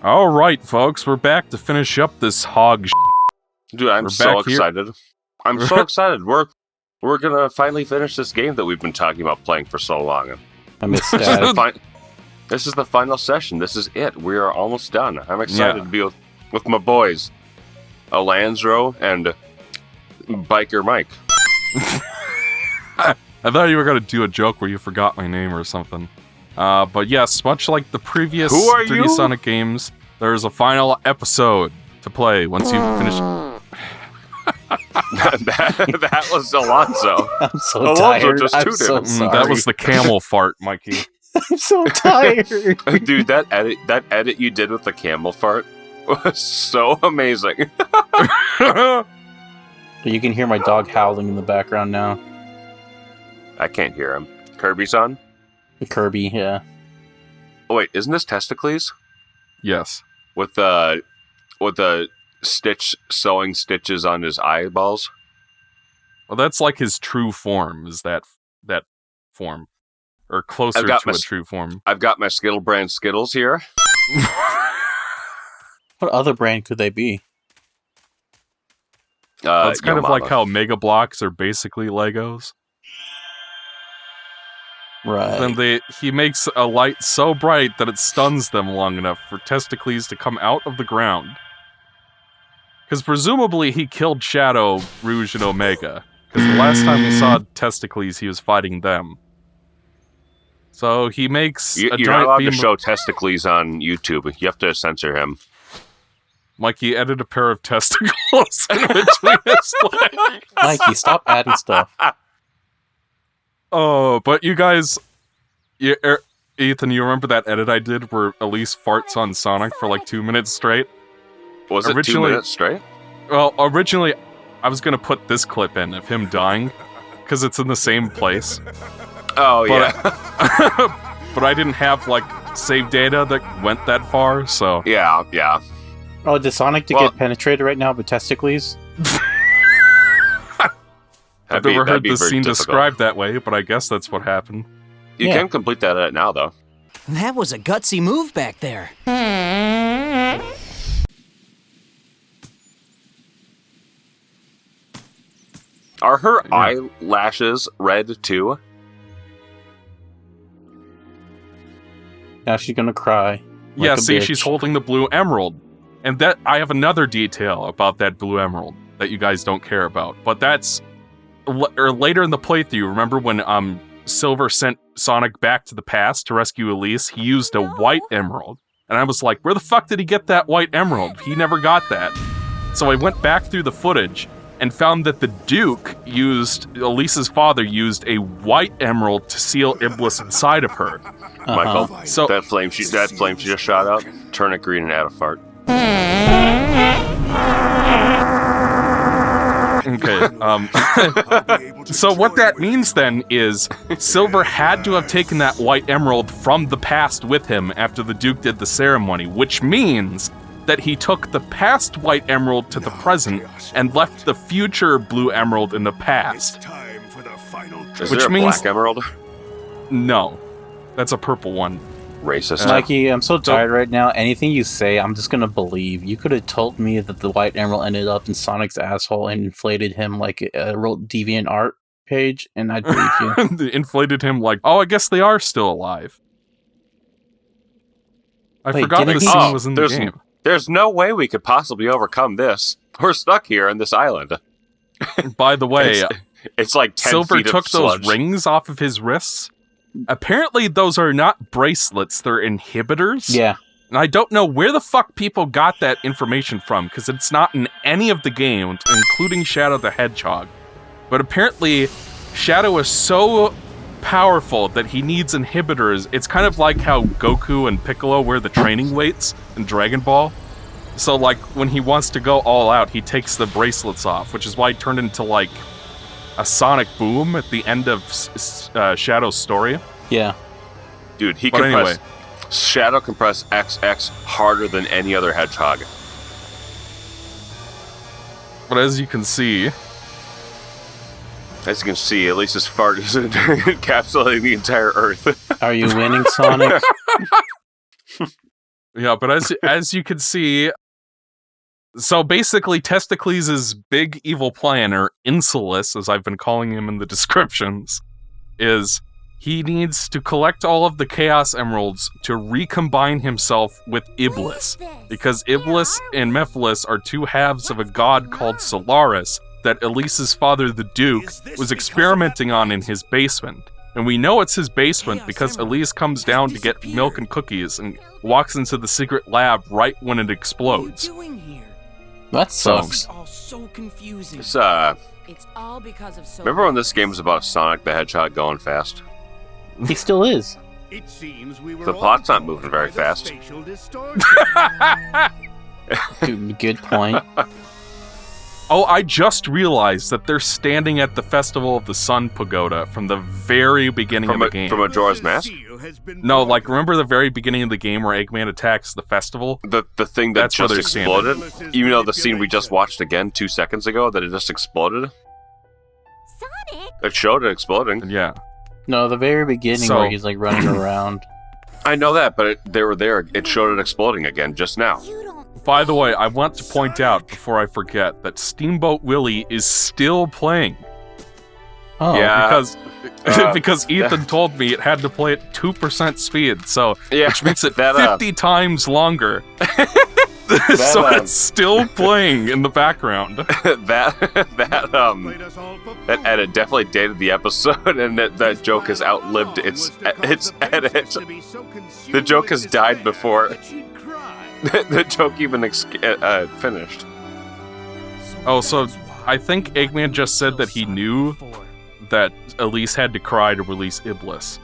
All right, folks, we're back to finish up this hog. Dude, I'm so excited. I'm so excited. We're gonna finally finish this game that we've been talking about playing for so long. I missed that. This is the final session. This is it. We are almost done. I'm excited to be with my boys, Alanzro and Biker Mike. I thought you were going to do a joke where you forgot my name or something. But yes, much like the previous 3D Sonic games, there's a final episode to play once you've finished. that was Alonso. I'm so tired. I'm so sorry. That was the camel fart, Mikey. I'm so tired. Dude, that edit you did with the camel fart was so amazing. You can hear my dog howling in the background now. I can't hear him. Kirby's on? Kirby, yeah. Oh wait, isn't this Testicles? Yes. With the sewing stitches on his eyeballs? Well, that's like his true form, is that form. Or closer to a true form. I've got my Skittle brand Skittles here. What other brand could they be? It's kind of like how Mega Bloks are basically Legos. Right. Then he makes a light so bright that it stuns them long enough for Testicles to come out of the ground. Because presumably he killed Shadow, Rouge, and Omega. Because the last time we saw Testicles, he was fighting them. So he makes a giant beam. You're not allowed to show Testicles on YouTube. You have to censor him. Mikey, edit a pair of testicles in between his legs. Mikey, stop adding stuff. Oh, but you guys... Ethan, you remember that edit I did where Elise farts on Sonic for like 2 minutes straight? Was it 2 minutes straight? Well, originally, I was going to put this clip in of him dying, because it's in the same place. Oh, yeah. But I didn't have, like, save data that went that far, so... Yeah. Oh, does Sonic get penetrated right now with testicles? I've never heard this scene described that way, but I guess that's what happened. You can complete that edit now, though. That was a gutsy move back there. Are her eyelashes red, too? Now she's gonna cry. Yeah, see, she's holding the blue emerald. And that I have another detail about that blue emerald that you guys don't care about. But that's... later in the playthrough, remember when Silver sent Sonic back to the past to rescue Elise? He used a white emerald. And I was like, where the fuck did he get that white emerald? He never got that. So I went back through the footage and found that the Duke Elise's father used a white emerald to seal Iblis inside of her. Michael, so that flame she just shot up, turn it green and add a fart. Okay, so what that means then is Silver had to have taken that white emerald from the past with him after the Duke did the ceremony, which means that he took the past white emerald to the present and left the future blue emerald in the past. Is there a black emerald? No, that's a purple one. Racist. Mikey, I'm so tired right now. Anything you say, I'm just gonna believe. You could have told me that the white emerald ended up in Sonic's asshole and inflated him like a real deviant art page, and I'd believe you. Inflated him like, oh, I guess they are still alive. I forgot this scene was in the game. There's no way we could possibly overcome this. We're stuck here on this island. By the way, it's like 10 Silver feet took of sludge. those rings off of his wrists. Apparently, those are not bracelets, they're inhibitors. Yeah. And I don't know where the fuck people got that information from, because it's not in any of the games, including Shadow the Hedgehog. But apparently, Shadow is so powerful that he needs inhibitors. It's kind of like how Goku and Piccolo wear the training weights in Dragon Ball. So, like, when he wants to go all out, he takes the bracelets off, which is why he turned into, like, a sonic boom at the end of Shadow's story. Yeah. Dude, Shadow can press XX harder than any other hedgehog. But as you can see, at least his fart is encapsulating the entire Earth. Are you winning, Sonic? Yeah, but as you can see, so basically Testicles' big evil plan, or Inceles, as I've been calling him in the descriptions, is he needs to collect all of the Chaos Emeralds to recombine himself with Iblis, because Iblis and Mephiles are two halves of a god called Solaris that Elise's father, the Duke, was experimenting on in his basement. And we know it's his basement because Elise comes down to get milk and cookies and walks into the secret lab right when it explodes. That sucks. All so confusing. It's It's all because of remember when this game was about Sonic the Hedgehog going fast? He still is. It seems we were The plot's not moving very fast. Good point. Oh, I just realized that they're standing at the Festival of the Sun Pagoda from the very beginning of the game. From Majora's Mask? No, like, remember the very beginning of the game where Eggman attacks the festival? The thing that That's where just they're exploded? standing. Even though the scene we just watched again 2 seconds ago, that it just exploded? Sonic? It showed it exploding. Yeah. No, the very beginning where he's like running around. I know that, but they were there. It showed it exploding again just now. You don't By the way, I want to point out, before I forget, that Steamboat Willie is still playing. Oh, Yeah. Because Ethan told me it had to play at 2% speed, so Yeah, which makes it that, 50 times longer. So it's still playing in the background. that edit definitely dated the episode, and that joke has outlived its edit. The joke has died before the joke even finished. Oh, so I think Eggman just said that he knew that Elise had to cry to release Iblis.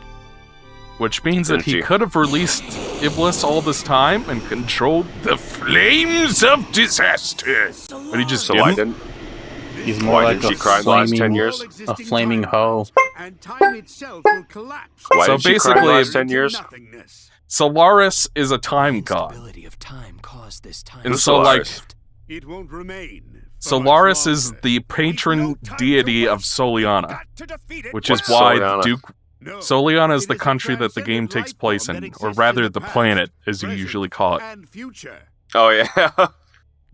Which means that he could have released Iblis all this time and controlled the flames of disaster. But he just So why didn't. didn't? he's more Why like didn't a she cry in the last 10 years? a flaming hoe. And time itself will collapse. Why So didn't she cry in the basically- last 10 years? Nothingness. Solaris is a time god. Instability of time caused this time. And Who's so, like, Solaris? It won't remain. for Solaris much is longer. the We've patron no time to deity of waste. Soliana, Got to defeat it. which is What's why Soliana? Duke... No, Soliana is it the a country that the game transcendent takes life place form that in, or exists rather in the past, planet, as you present, usually call it. and future. Oh, yeah.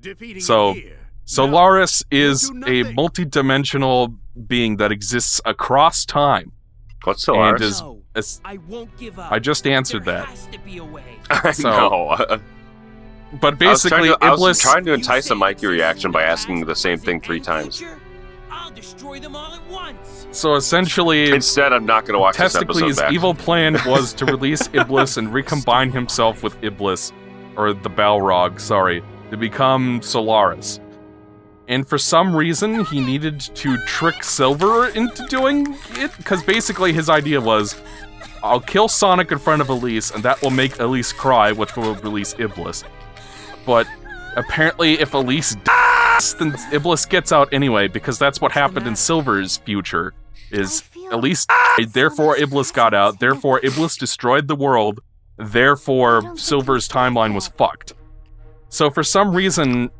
Defeating So, it here. Solaris Now, is will do a nothing. multi-dimensional being that exists across time. What's And Solaris? is, No, is- I won't give up. I just answered There that. has to be a way. I so- know. But I was basically, trying to Iblis... entice a Mikey reaction by asking the same thing 3 times. I'll destroy them all at once. So essentially, Instead, I'm not going to watch this episode Testicles' back. evil plan was to release Iblis and recombine himself with Iblis, or the Balrog, sorry, to become Solaris. And for some reason, he needed to trick Silver into doing it, because basically his idea was, I'll kill Sonic in front of Elise, and that will make Elise cry, which will release Iblis. But apparently, if Elise dies, then Iblis gets out anyway, because that's what happened in Silver's future, is Elise died, therefore Iblis got out, therefore Iblis destroyed the world, therefore Silver's timeline was fucked. So for some reason,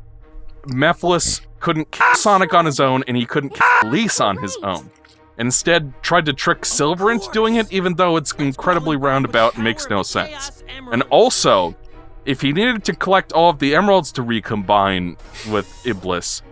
Mephiles couldn't kill Sonic on his own, and he couldn't kill Elise on his own. Instead, tried to trick Silver into doing it, even though it's incredibly roundabout and makes no sense. And also, if he needed to collect all of the emeralds to recombine with Iblis,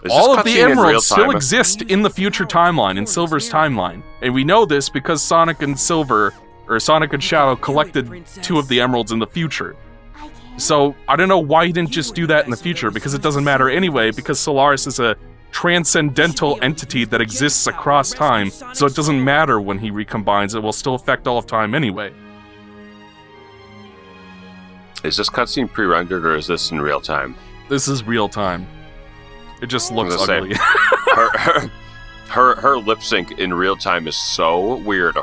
Is all this of the cutscene in real emeralds still time? exist in the future timeline, in Silver's timeline. And we know this because Sonic and Silver, or Sonic and Shadow, collected 2 of the emeralds in the future. I can't. So, I don't know why he didn't just do that in the future, because it doesn't matter anyway, because Solaris is a transcendental entity that exists across time, so it doesn't matter when he recombines, it will still affect all of time anyway. Is this cutscene pre-rendered or is this in real time? This is real time. It just looks gonna say, ugly. her lip sync in real time is so weird.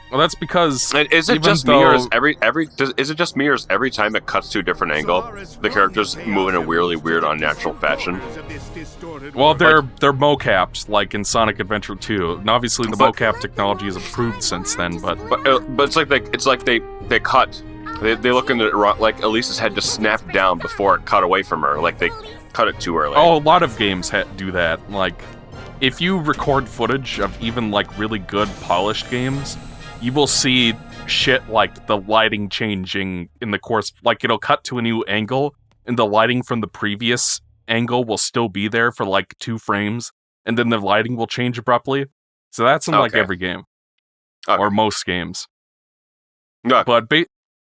Well, that's because And is it even just me or is though- is it just me or is every time it cuts to a different angle, the characters move in a weirdly weird, unnatural fashion? well, they're mocapped, like in Sonic Adventure 2. And obviously, the But- mocap technology has improved since then, but But it's like they cut. They look into it like Elise's head just snapped down before it cut away from her. Like they cut it too early. oh, a lot of games do that. Like, if you record footage of even like really good polished games, you will see shit like the lighting changing in the course. Like, it'll cut to a new angle, and the lighting from the previous angle will still be there for like 2 frames, and then the lighting will change abruptly. So that's in like every game. Or most games. No. But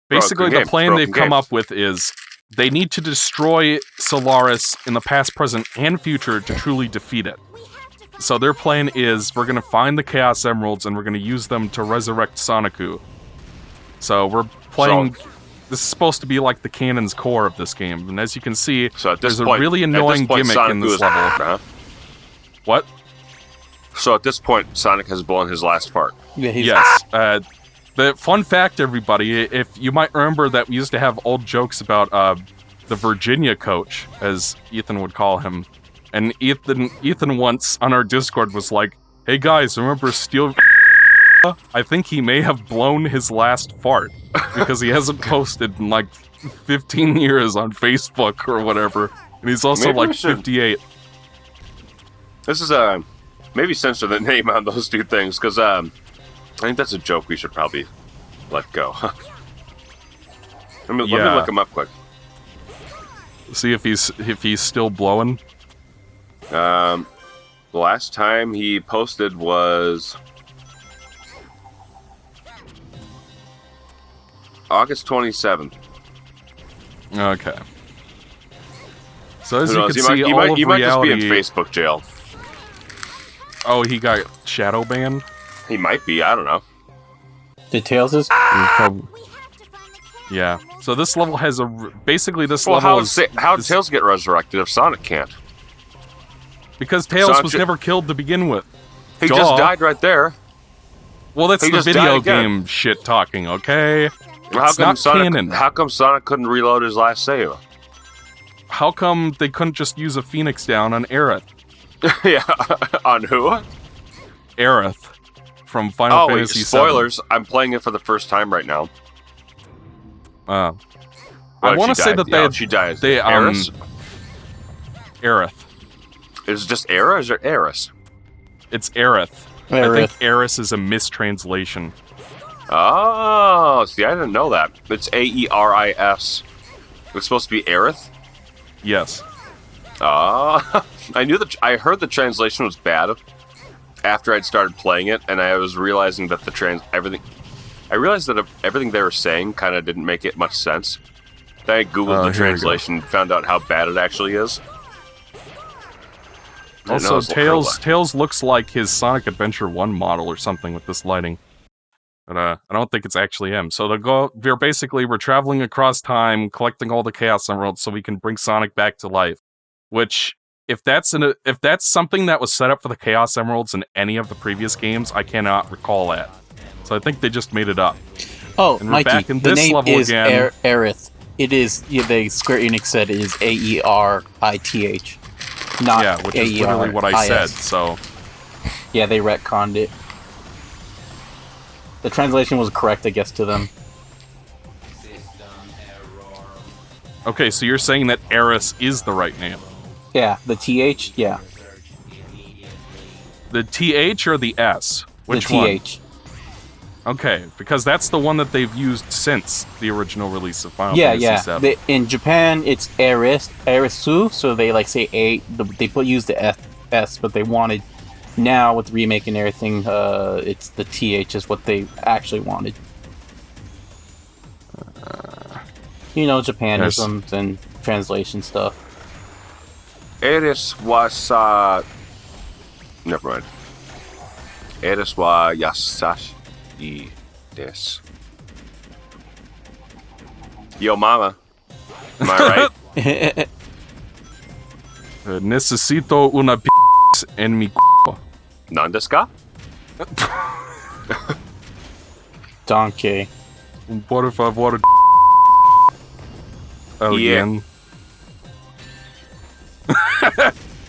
basically the plan they've come up with is they need to destroy Solaris in the past, present, and future to truly defeat it. So their plan is we're going to find the Chaos Emeralds and we're going to use them to resurrect Sonicu. So we're playing... This is supposed to be like the canon's core of this game. And as you can see, there's a really annoying gimmick in this level. What? So at this point, Sonic has blown his last fart. Yes. The fun fact, everybody, if you might remember that we used to have old jokes about the Virginia coach, as Ethan would call him. And Ethan once on our Discord was like, hey guys, remember Steel... I think he may have blown his last fart because he hasn't posted in like 15 years on Facebook or whatever. And he's also like 58. This is maybe censor the name on those 2 things, because I think that's a joke we should probably let go. Let me look him up quick. See if he's still blowing. The last time he posted was August 27th. Okay. So as you can see, he might just be in Facebook jail. Oh, he got shadow banned? He might be, I don't know. The Tails is... Yeah. So this level has basically this level how did Tails get resurrected if Sonic can't? Because Tails was never killed to begin with. He just died right there. Well, that's the video game shit talking, okay? It's not canon. How come Sonic couldn't reload his last save? How come they couldn't just use a Phoenix down on Aerith? Yeah, on who? Aerith from Final Fantasy VII. Spoilers, I'm playing it for the first time right now. I want to say that she died. Aerith. Is it just Era or is it Eris? It's Aerith. I think Eris is a mistranslation. Oh, see, I didn't know that. It's Aeris. It's supposed to be Aerith? Yes. I heard the translation was bad after I'd started playing it, and I was realizing that everything they were saying kind of didn't make it much sense. Then I googled the translation and found out how bad it actually is. Also, Tails looks like his Sonic Adventure 1 model or something with this lighting. But I don't think it's actually him. So we're traveling across time, collecting all the Chaos Emeralds so we can bring Sonic back to life. Which, if that's something that was set up for the Chaos Emeralds in any of the previous games, I cannot recall that. So I think they just made it up. Oh, and Mikey, back in the this name level is again. Aerith. It is, the Square Enix said it is Aerith. Not which is literally what I said, so... Yeah, they retconned it. The translation was correct, I guess, to them. Okay, so you're saying that Eris is the right name? Yeah, the TH, yeah. The TH or the S? Which one? The TH. Okay, because that's the one that they've used since the original release of Final Fantasy VII. In Japan, it's Erisu, so they say A. They use the S, but they wanted now with the remake and everything, it's the TH is what they actually wanted. Japanisms and translation stuff. Eris was never mind. Eris wa yasashi. This. Yo, mama. Am I right? Necesito una p en mi c***. Nandeska? Donkey. Por favor. Again.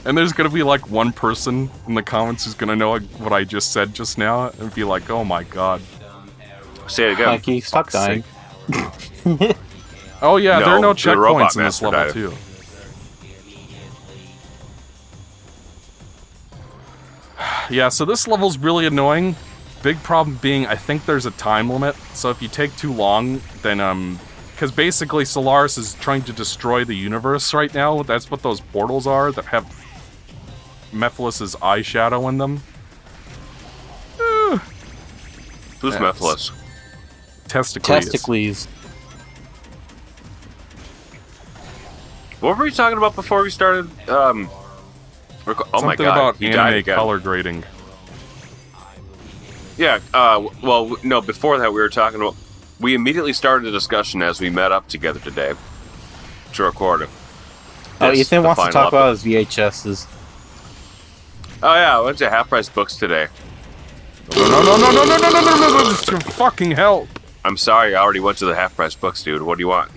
And there's gonna be like one person in the comments who's gonna know what I just said just now and be like, oh my god. Say it again. Mikey, stop dying. Oh yeah, there are no checkpoints in this level too. Yeah, so this level's really annoying big problem being, I think there's a time limit. So if you take too long, then because basically Solaris is trying to destroy the universe right now. That's what those portals are that have Mephiles' eyeshadow in them. Who's Mephiles? Testicles. What were we talking about before we started? Oh my Something god, about he died anime again. color grading. Yeah, well, no, before that we were talking about... We immediately started a discussion as we met up together today to record it. Oh, Ethan wants to talk about his VHSs. Oh yeah, I went to Half Price Books today. No, fucking help. I'm sorry, I already went to the Half Price Books, dude. What do you want?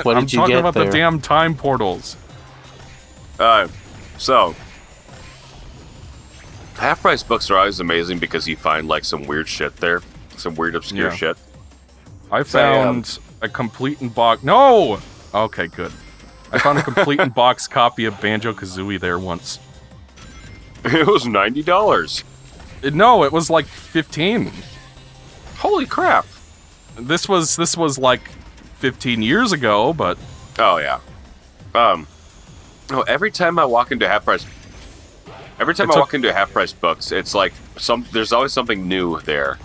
What I'm did you talking get about there? the damn time portals. So... Half Price Books are always amazing because you find, like, some weird shit there. Some weird, obscure shit. I found a complete in box... No! Okay, good. I found a complete in box copy of Banjo-Kazooie there once. It was $90. No, it was like 15. Holy crap. This was like 15 years ago, but... Oh, yeah. Every time I walk into Half Price... Every time I walk into Half Price Books, it's like there's always something new there.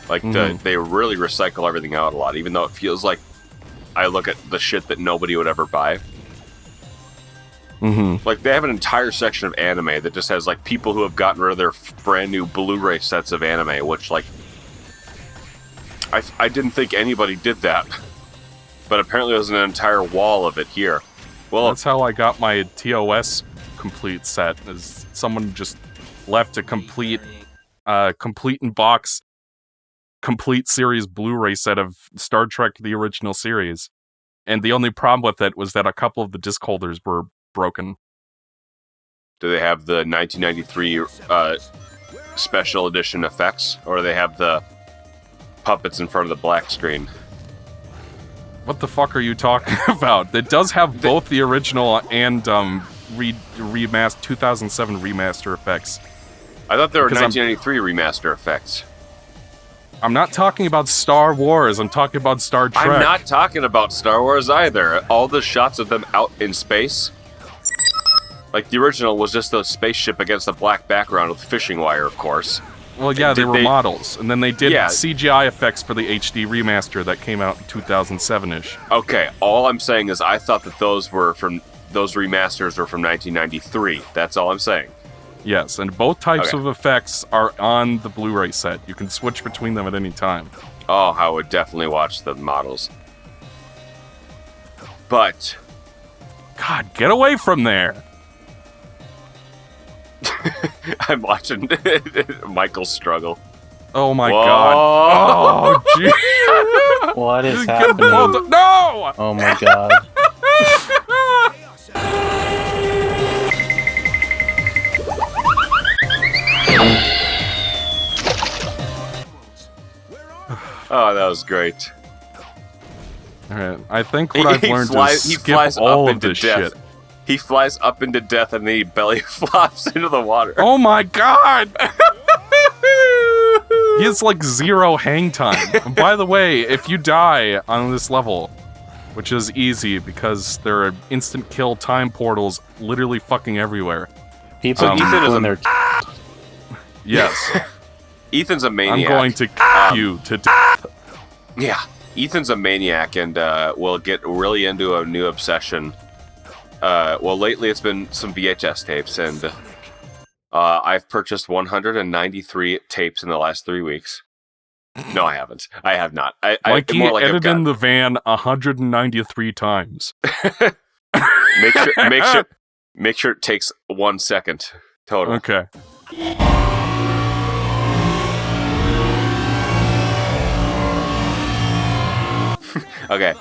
Like, they really recycle everything out a lot, even though it feels like I look at the shit that nobody would ever buy. Like, they have an entire section of anime that just has, like, people who have gotten rid of their brand new Blu-ray sets of anime, which, like... I didn't think anybody did that. But apparently there's an entire wall of it here. Well, that's how I got my TOS complete set, is someone just left a complete in box complete series Blu-ray set of Star Trek the original series. And the only problem with it was that a couple of the disc holders were broken. Do they have the 1993 special edition effects, or do they have the puppets in front of the black screen? What the fuck are you talking about? It does have both the original and remastered 2007 remaster effects. I thought there were 1993 remaster effects. I'm not talking about Star Wars. I'm talking about Star Trek. I'm not talking about Star Wars either. All the shots of them out in space. Like, the original was just a spaceship against a black background with fishing wire, of course. Well, yeah, they were models. And then they did CGI effects for the HD remaster that came out in 2007-ish. Okay, all I'm saying is I thought that those remasters were from 1993. That's all I'm saying. Yes, and both types of effects are on the Blu-ray set. You can switch between them at any time. Oh, I would definitely watch the models. But... God, get away from there! I'm watching Michael struggle. Oh my god. Oh, gee. What is happening? No! Oh my god. Oh, that was great. Alright, I think what I've learned is skip all of this shit. He flies up into death and then he belly flops into the water. Oh my god! He has like 0 hang time. And by the way, if you die on this level, which is easy because there are instant kill time portals literally fucking everywhere. People Ethan in their Yes. Ethan's a maniac. I'm going to kill you to death. Yeah. Ethan's a maniac and will get really into a new obsession. Well, lately it's been some VHS tapes, and I've purchased 193 tapes in the last 3 weeks. No, I haven't. I have not. Mikey edited in the van 193 times. Make sure it takes 1 second total. Okay. Okay.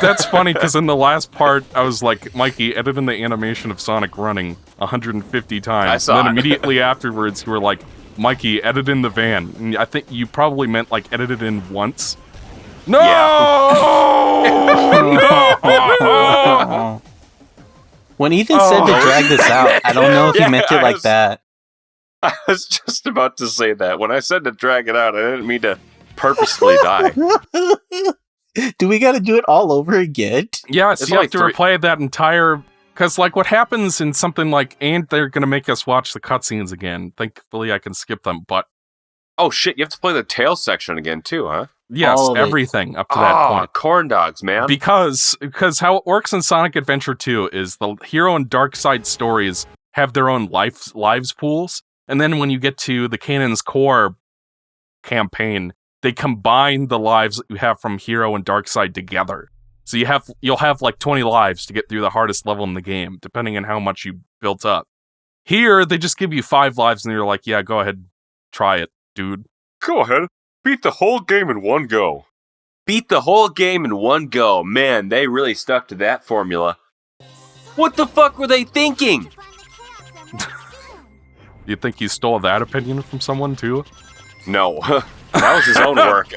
That's funny, because in the last part, I was like, Mikey, edit in the animation of Sonic running 150 times. I saw and then it. immediately afterwards, you were like, Mikey, edit in the van. And I think you probably meant, like, edit it in once. No! No! When Ethan said to drag this out, I don't know if he meant it like that. I was just about to say that. When I said to drag it out, I didn't mean to purposefully die. Do we got to do it all over again? Yes, It's you only have to 3 replay that entire... Because, like, what happens in something like... And they're going to make us watch the cutscenes again. Thankfully, I can skip them, but... Oh, shit, you have to play the tail section again, too, huh? Yes, All of it. everything up to that point. Corn dogs, man. Because how it works in Sonic Adventure 2 is the hero and dark side stories have their own lives pools, and then when you get to the Canon's Core campaign, they combine the lives that you have from hero and dark side together. So you'll have like 20 lives to get through the hardest level in the game, depending on how much you built up. Here, they just give you 5 lives, and you're like, yeah, go ahead, try it, dude. Go ahead. Beat the whole game in one go. Beat the whole game in one go. Man, they really stuck to that formula. What the fuck were they thinking? You think he stole that opinion from someone, too? No, that was his own work.